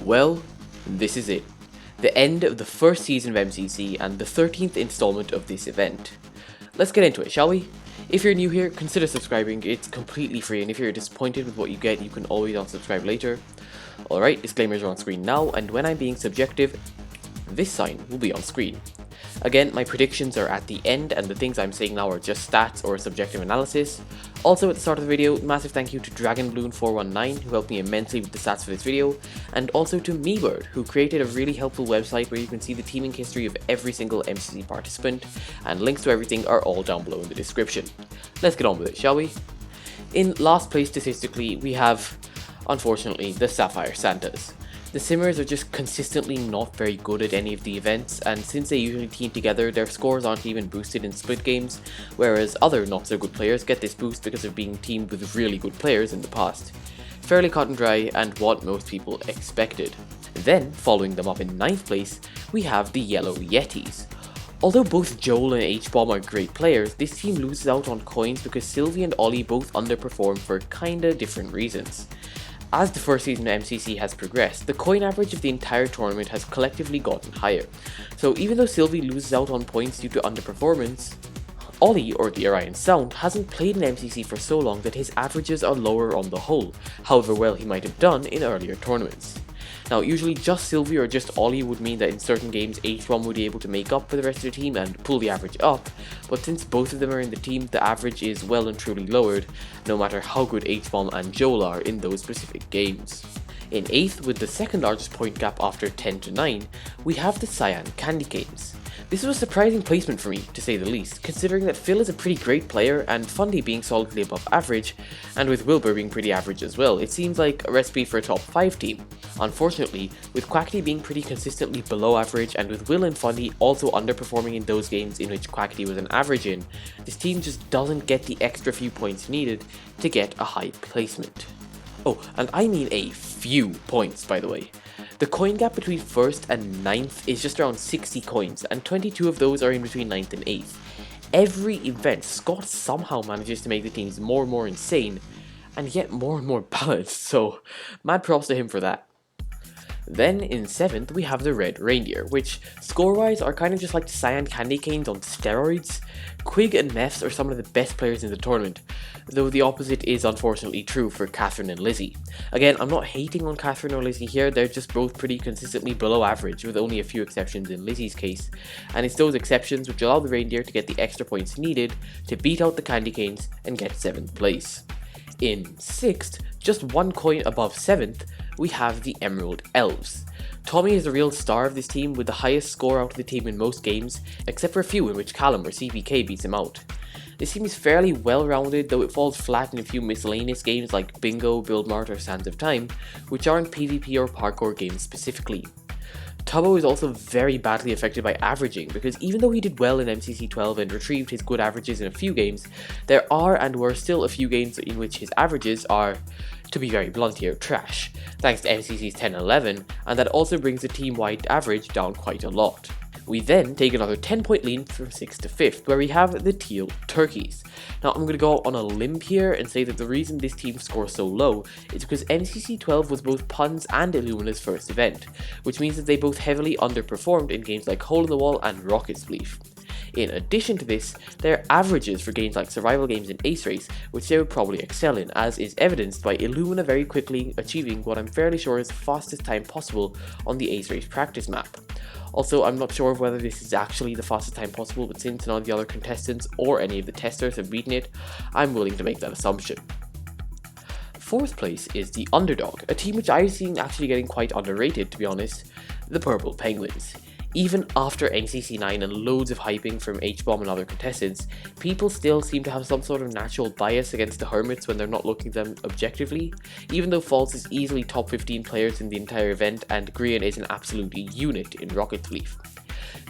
Well, this is it. The end of the first season of MCC and the 13th installment of this event. Let's get into it, shall we? If you're new here, consider subscribing, it's completely free, and if you're disappointed with what you get, you can always unsubscribe later. Alright, disclaimers are on screen now, and when I'm being subjective, this sign will be on screen. Again, my predictions are at the end, and the things I'm saying now are just stats or subjective analysis. Also, at the start of the video, massive thank you to DragonBloon419, who helped me immensely with the stats for this video, and also to MeBird, who created a really helpful website where you can see the teaming history of every single MCC participant, and links to everything are all down below in the description. Let's get on with it, shall we? In last place statistically, we have, unfortunately, the Sapphire Santas. The Simmers are just consistently not very good at any of the events, and since they usually team together, their scores aren't even boosted in split games, whereas other not so good players get this boost because of being teamed with really good players in the past. Fairly cut and dry, and what most people expected. Then, following them up in 9th place, we have the Yellow Yetis. Although both Joel and HBomb are great players, this team loses out on coins because Sylvie and Ollie both underperform for kinda different reasons. As the first season of MCC has progressed, the coin average of the entire tournament has collectively gotten higher. So even though Sylvie loses out on points due to underperformance, Ollie, or the Orion Sound, hasn't played in MCC for so long that his averages are lower on the whole, however well he might have done in earlier tournaments. Now, usually just Sylvie or just Ollie would mean that in certain games HBomb would be able to make up for the rest of the team and pull the average up, but since both of them are in the team, the average is well and truly lowered, no matter how good HBomb and Joel are in those specific games. In 8th, with the second largest point gap after 10 to 9, we have the Cyan Candy Canes. This was a surprising placement for me, to say the least, considering that Phil is a pretty great player and Fundy being solidly above average, and with Wilbur being pretty average as well, it seems like a recipe for a top 5 team. Unfortunately, with Quackity being pretty consistently below average and with Will and Fundy also underperforming in those games in which Quackity was an average in, this team just doesn't get the extra few points needed to get a high placement. Oh, and I mean a few points, by the way. The coin gap between 1st and 9th is just around 60 coins, and 22 of those are in between 9th and 8th. Every event, Scott somehow manages to make the teams more and more insane, and yet more and more balanced, so mad props to him for that. Then in 7th we have the Red Reindeer, which score-wise are kind of just like the Cyan Candy Canes on steroids. Quig and Mefs are some of the best players in the tournament, though the opposite is unfortunately true for Catherine and Lizzie. Again, I'm not hating on Catherine or Lizzie here, they're just both pretty consistently below average, with only a few exceptions in Lizzie's case, and it's those exceptions which allow the Reindeer to get the extra points needed to beat out the Candy Canes and get 7th place. In 6th, just one coin above 7th, we have the Emerald Elves. Tommy is the real star of this team with the highest score out of the team in most games, except for a few in which Callum or CPK beats him out. This team is fairly well rounded, though it falls flat in a few miscellaneous games like Bingo, Build Mart or Sands of Time, which aren't PvP or parkour games specifically. Tubbo is also very badly affected by averaging, because even though he did well in MCC 12 and retrieved his good averages in a few games, there are and were still a few games in which his averages are, to be very blunt here, trash, thanks to MCC's 10 and 11, and that also brings the team-wide average down quite a lot. We then take another 10-point lead from 6th to 5th, where we have the Teal Turkeys. Now I'm going to go on a limb here and say that the reason this team scores so low is because MCC 12 was both Pun's and Illumina's first event, which means that they both heavily underperformed in games like Hole in the Wall and Rocket's Belief. In addition to this, their averages for games like survival games and Ace Race, which they would probably excel in, as is evidenced by Illumina very quickly achieving what I'm fairly sure is the fastest time possible on the Ace Race practice map. Also, I'm not sure of whether this is actually the fastest time possible, but since none of the other contestants or any of the testers have beaten it, I'm willing to make that assumption. 4th place is the Underdog, a team which I've seen actually getting quite underrated, to be honest, the Purple Penguins. Even after MCC 9 and loads of hyping from HBomb and other contestants, people still seem to have some sort of natural bias against the Hermits when they're not looking at them objectively, even though False is easily top 15 players in the entire event and Grian is an absolute unit in Rocket Leaf.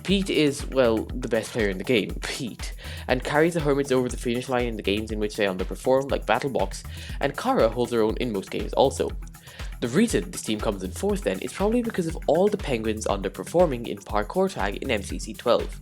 Pete is, well, the best player in the game, Pete, and carries the Hermits over the finish line in the games in which they underperform, like Battlebox, and Kara holds her own in most games also. The reason this team comes in 4th then is probably because of all the penguins underperforming in parkour tag in MCC 12.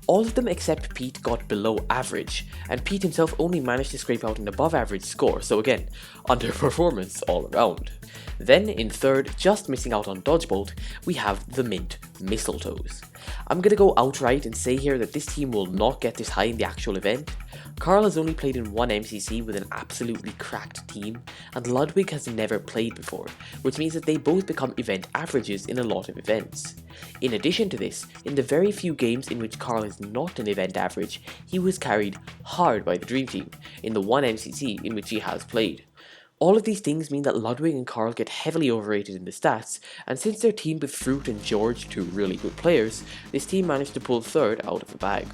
All of them except Pete got below average, and Pete himself only managed to scrape out an above average score, so again, underperformance all around. Then in 3rd, just missing out on Dodgebolt, we have the Mint Mistletoes. I'm gonna go outright and say here that this team will not get this high in the actual event. Carl has only played in one MCC with an absolutely cracked team, and Ludwig has never played before, which means that they both become event averages in a lot of events. In addition to this, in the very few games in which Carl is not an event average, he was carried hard by the Dream Team, in the one MCC in which he has played. All of these things mean that Ludwig and Carl get heavily overrated in the stats, and since they're teamed with Fruit and George, two really good players, this team managed to pull 3rd out of the bag.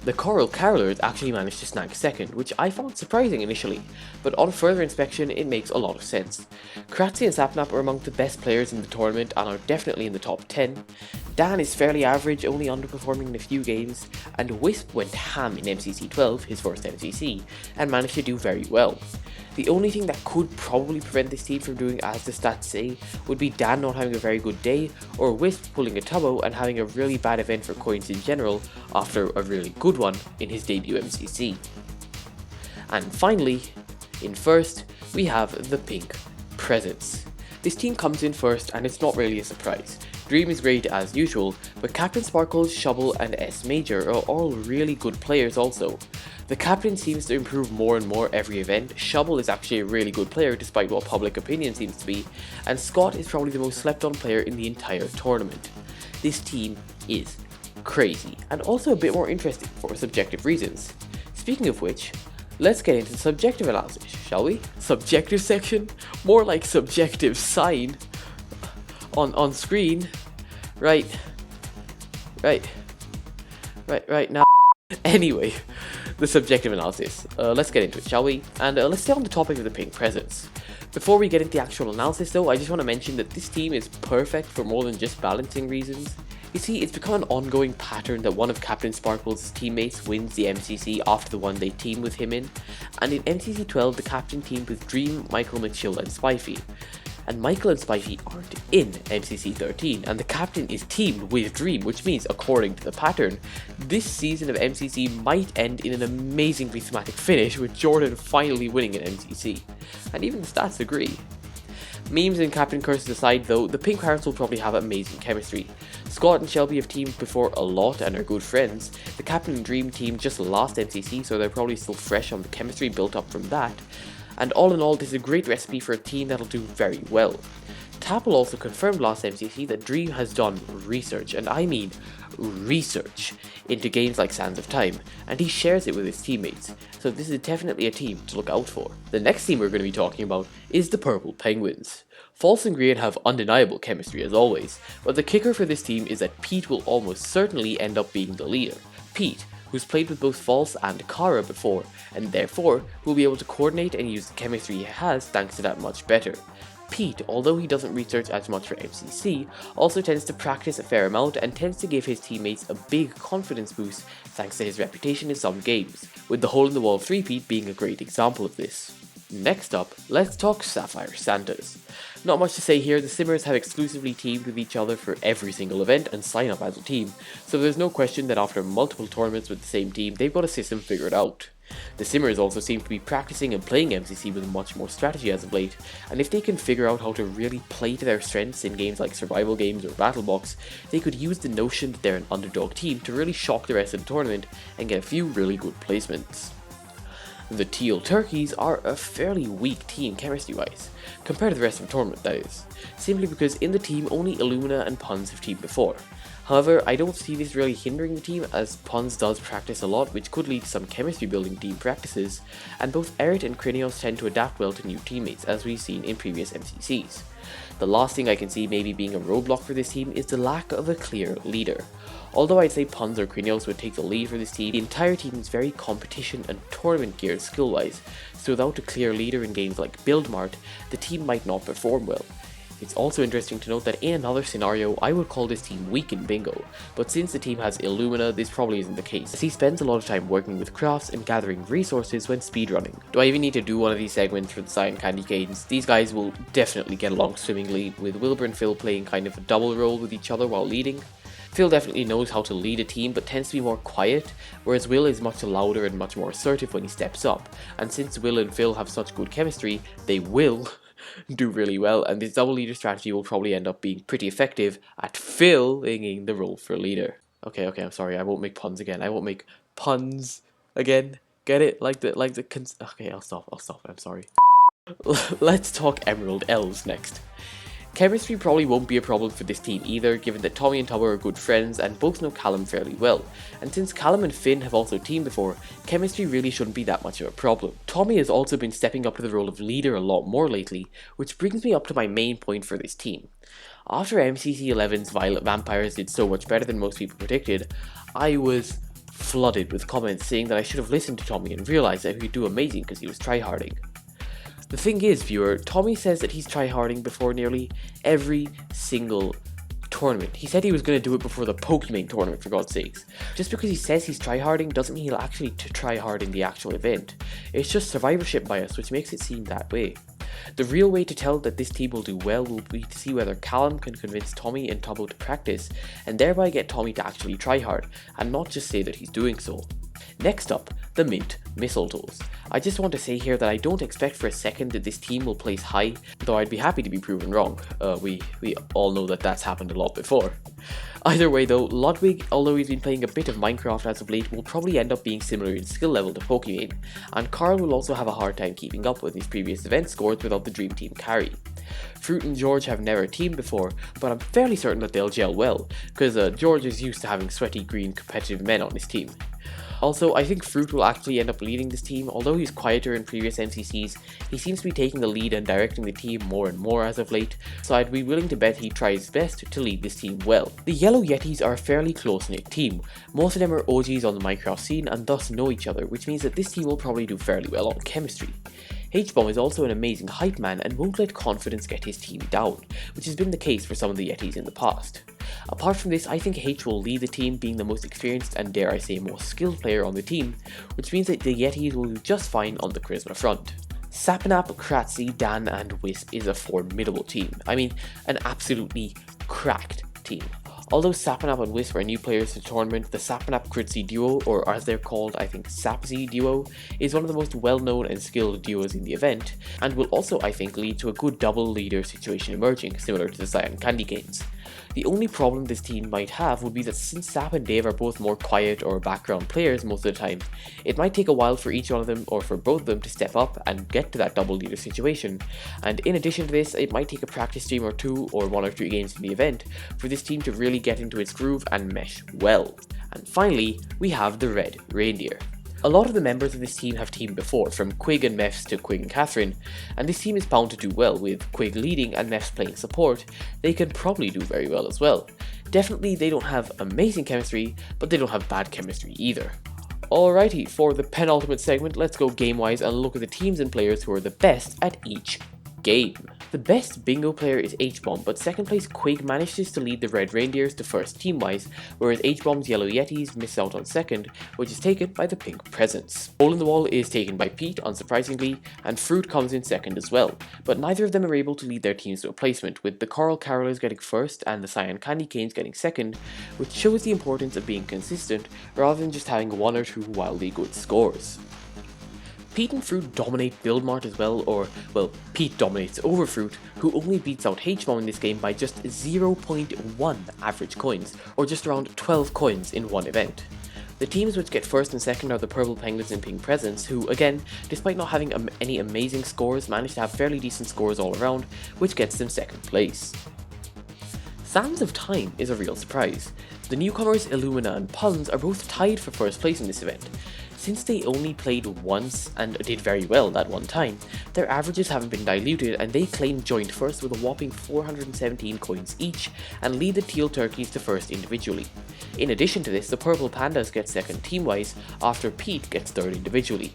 The Coral Carolers actually managed to snag 2nd, which I found surprising initially, but on further inspection it makes a lot of sense. Kratzy and Sapnap are among the best players in the tournament and are definitely in the top 10. Dan is fairly average, only underperforming in a few games, and Wisp went ham in MCC 12, his first MCC, and managed to do very well. The only thing that could probably prevent this team from doing as the stats say would be Dan not having a very good day, or Wisp pulling a Tubbo and having a really bad event for coins in general after a really good one in his debut MCC. And finally, in 1st, we have the Pink Presents. This team comes in 1st and it's not really a surprise. Dream is great as usual, but Captain Sparkles, Shovel and S Major are all really good players also. The captain seems to improve more and more every event, Shovel is actually a really good player despite what public opinion seems to be, and Scott is probably the most slept on player in the entire tournament. This team is crazy, and also a bit more interesting for subjective reasons. Speaking of which, let's get into the subjective analysis, shall we? Subjective section? More like subjective sign. On screen. Right now. Anyway, the subjective analysis. Let's get into it, shall we? And let's stay on the topic of the Pink Presents. Before we get into the actual analysis though, I just want to mention that this team is perfect for more than just balancing reasons. You see, it's become an ongoing pattern that one of Captain Sparkles' teammates wins the MCC after the one they team with him in, and in MCC 12 the captain teamed with Dream, Michael, McChill and Spifey. And Michael and Spifey aren't in MCC 13, and the captain is teamed with Dream, which means, according to the pattern, this season of MCC might end in an amazingly thematic finish with Jordan finally winning an MCC. And even the stats agree. Memes and captain curses aside though, the Pink Hearts will probably have amazing chemistry. Scott and Shelby have teamed before a lot and are good friends. The Captain and Dream team just lost MCC, so they're probably still fresh on the chemistry built up from that. And all in all, this is a great recipe for a team that'll do very well. Tapple also confirmed last MCC that Dream has done research, and I mean research, into games like Sands of Time, and he shares it with his teammates, so this is definitely a team to look out for. The next team we're going to be talking about is the Purple Penguins. False and Green have undeniable chemistry as always, but the kicker for this team is that Pete will almost certainly end up being the leader. Pete, who's played with both False and Kara before, and therefore will be able to coordinate and use the chemistry he has thanks to that much better. Pete, although he doesn't research as much for MCC, also tends to practice a fair amount and tends to give his teammates a big confidence boost thanks to his reputation in some games, with the Hole in the Wall 3-peat being a great example of this. Next up, let's talk Sapphire Santas. Not much to say here, the Simmers have exclusively teamed with each other for every single event and sign up as a team, so there's no question that after multiple tournaments with the same team, they've got a system figured out. The Simmers also seem to be practicing and playing MCC with much more strategy as of late, and if they can figure out how to really play to their strengths in games like survival games or Battlebox, they could use the notion that they're an underdog team to really shock the rest of the tournament and get a few really good placements. The Teal Turkeys are a fairly weak team chemistry-wise, compared to the rest of the tournament that is, simply because in the team only Illumina and Puns have teamed before. However, I don't see this really hindering the team as Puns does practice a lot, which could lead to some chemistry building team practices, and both Eret and Krinios tend to adapt well to new teammates as we've seen in previous MCCs. The last thing I can see maybe being a roadblock for this team is the lack of a clear leader. Although I'd say Puns or Krinios would take the lead for this team, the entire team is very competition and tournament geared skill wise, so without a clear leader in games like Build Mart, the team might not perform well. It's also interesting to note that in another scenario, I would call this team weak in bingo, but since the team has Illumina, this probably isn't the case, as he spends a lot of time working with crafts and gathering resources when speedrunning. Do I even need to do one of these segments for the Cyan Candy Canes? These guys will definitely get along swimmingly, with Wilbur and Phil playing kind of a double role with each other while leading. Phil definitely knows how to lead a team, but tends to be more quiet, whereas Will is much louder and much more assertive when he steps up, and since Will and Phil have such good chemistry, they will do really well, and this double leader strategy will probably end up being pretty effective at filling the role for leader. Okay, I'm sorry, I won't make puns again. I won't make puns again. Get it? Okay, I'll stop, I'm sorry. Let's talk Emerald Elves next. Chemistry probably won't be a problem for this team either, given that Tommy and Tubbo are good friends and both know Callum fairly well, and since Callum and Finn have also teamed before, chemistry really shouldn't be that much of a problem. Tommy has also been stepping up to the role of leader a lot more lately, which brings me up to my main point for this team. After MCC 11's Violet Vampires did so much better than most people predicted, I was flooded with comments saying that I should have listened to Tommy and realised that he would do amazing because he was tryharding. The thing is, viewer, Tommy says that he's tryharding before nearly every single tournament. He said he was going to do it before the Pokemon tournament, for God's sakes. Just because he says he's tryharding doesn't mean he'll actually try hard in the actual event. It's just survivorship bias which makes it seem that way. The real way to tell that this team will do well will be to see whether Callum can convince Tommy and Tubbo to practice, and thereby get Tommy to actually try hard, and not just say that he's doing so. Next up, the Mint Mistletoes. I just want to say here that I don't expect for a second that this team will place high, though I'd be happy to be proven wrong. We all know that that's happened a lot before. Either way though, Ludwig, although he's been playing a bit of Minecraft as of late, will probably end up being similar in skill level to Pokemon, and Carl will also have a hard time keeping up with his previous event scores without the Dream Team carry. Fruit and George have never teamed before, but I'm fairly certain that they'll gel well, because George is used to having sweaty green competitive men on his team. Also, I think Fruit will actually end up leading this team. Although he's quieter in previous MCCs, he seems to be taking the lead and directing the team more and more as of late, so I'd be willing to bet he tries his best to lead this team well. The Yellow Yetis are a fairly close-knit team. Most of them are OGs on the Minecraft scene and thus know each other, which means that this team will probably do fairly well on chemistry. HBomb is also an amazing hype man and won't let confidence get his team down, which has been the case for some of the Yetis in the past. Apart from this, I think H will lead the team, being the most experienced and dare I say most skilled player on the team, which means that the Yetis will do just fine on the charisma front. Sapnap, Kratzy, Dan and Wisp is a formidable team. I mean, an absolutely cracked team. Although Sapnap and Wisp are new players to the tournament, the Sapnap Kratzy duo, or as they're called, I think Sapzy duo, is one of the most well-known and skilled duos in the event, and will also, I think, lead to a good double leader situation emerging, similar to the Cyan Candy Canes. The only problem this team might have would be that since Sap and Dave are both more quiet or background players most of the time, it might take a while for each one of them, or for both of them, to step up and get to that double leader situation, and in addition to this, it might take a practice stream or two, or 1 or 2 games in the event, for this team to really get into its groove and mesh well. And finally, we have the Red Reindeer. A lot of the members of this team have teamed before, from Quig and Mefs to Quig and Catherine, and this team is bound to do well. With Quig leading and Mefs playing support, they can probably do very well as well. Definitely they don't have amazing chemistry, but they don't have bad chemistry either. Alrighty, for the penultimate segment, let's go game-wise and look at the teams and players who are the best at each game. The best bingo player is HBomb, but second place Quig manages to lead the Red Reindeers to first team-wise, whereas HBomb's Yellow Yetis miss out on second, which is taken by the Pink Presents. Hole in the Wall is taken by Pete, unsurprisingly, and Fruit comes in second as well, but neither of them are able to lead their teams to a placement, with the Coral Carolers getting first and the Cyan Candy Canes getting second, which shows the importance of being consistent rather than just having 1 or 2 wildly good scores. Pete and Fruit dominate Build Mart as well, or, well, Pete dominates over Fruit, who only beats out HBomb in this game by just 0.1 average coins, or just around 12 coins in one event. The teams which get first and second are the Purple Penguins and Pink Presents, who, again, despite not having any amazing scores, manage to have fairly decent scores all around, which gets them second place. Sands of Time is a real surprise. The newcomers Illumina and Puns are both tied for first place in this event. Since they only played once and did very well that one time, their averages haven't been diluted and they claim joint first with a whopping 417 coins each and lead the Teal Turkeys to first individually. In addition to this, the Purple Pandas get second team-wise after Pete gets third individually.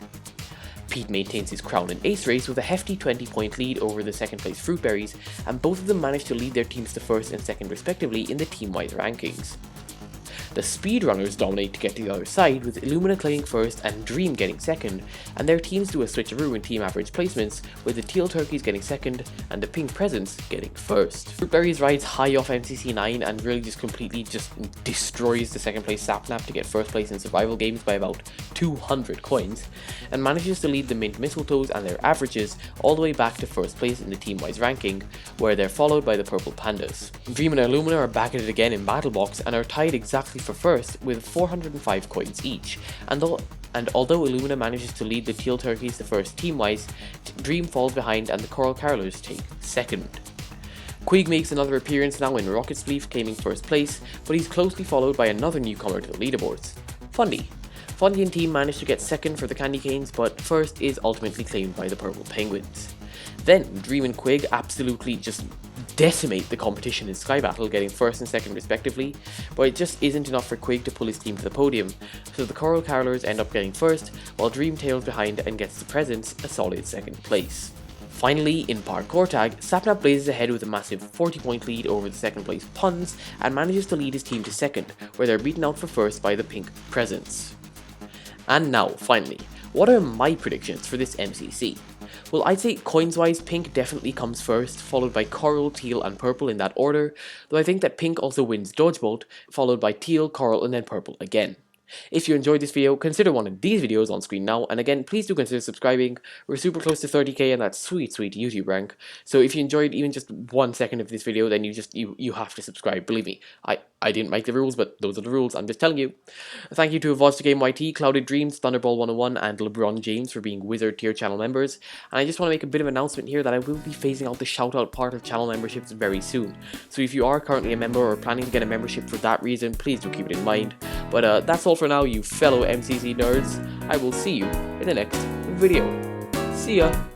Pete maintains his crown and ace race with a hefty 20-point lead over the second place Fruitberries, and both of them manage to lead their teams to first and second respectively in the team-wise rankings. The speedrunners dominate to get to the other side, with Illumina claiming first and Dream getting second, and their teams do a switcheroo in team average placements, with the teal turkeys getting second and the pink presents getting first. Fruitberries rides high off MCC 9 and really just completely destroys the second place Sapnap to get first place in survival games by about 200 coins, and manages to lead the mint mistletoes and their averages all the way back to first place in the team-wise ranking, where they're followed by the purple pandas. Dream and Illumina are back at it again in Battlebox and are tied exactly for first with 405 coins each, and although Illumina manages to lead the teal turkeys to first team-wise, Dream falls behind and the coral carolers take second. Quig makes another appearance now in Rocket Sleeve, claiming first place, but he's closely followed by another newcomer to the leaderboards, Fundy. Fundy and team manage to get second for the Candy Canes, but first is ultimately claimed by the Purple Penguins. Then Dream and Quig absolutely just decimate the competition in Sky Battle, getting first and second respectively, but it just isn't enough for Quig to pull his team to the podium, so the Coral Carolers end up getting first, while Dream tails behind and gets the presents a solid second place. Finally, in Parkour Tag, Sapnap blazes ahead with a massive 40-point lead over the second place Puns, and manages to lead his team to second, where they're beaten out for first by the pink presents. And now, finally, what are my predictions for this MCC? Well, I'd say coins-wise, pink definitely comes first, followed by coral, teal, and purple in that order, though I think that pink also wins Dodgebolt, followed by teal, coral, and then purple again. If you enjoyed this video, consider one of these videos on screen now, and again, please do consider subscribing. We're super close to 30k and that sweet YouTube rank, so if you enjoyed even just 1 second of this video, then you have to subscribe. Believe me, I didn't make the rules, but those are the rules, I'm just telling you. Thank you to Avoz the Game YT, Clouded Dreams, Thunderball 101, and LeBron James for being Wizard tier channel members, and I just want to make a bit of an announcement here that I will be phasing out the shoutout part of channel memberships very soon, so if you are currently a member or planning to get a membership for that reason, please do keep it in mind. But that's all for now, you fellow MCC nerds. I will see you in the next video. See ya!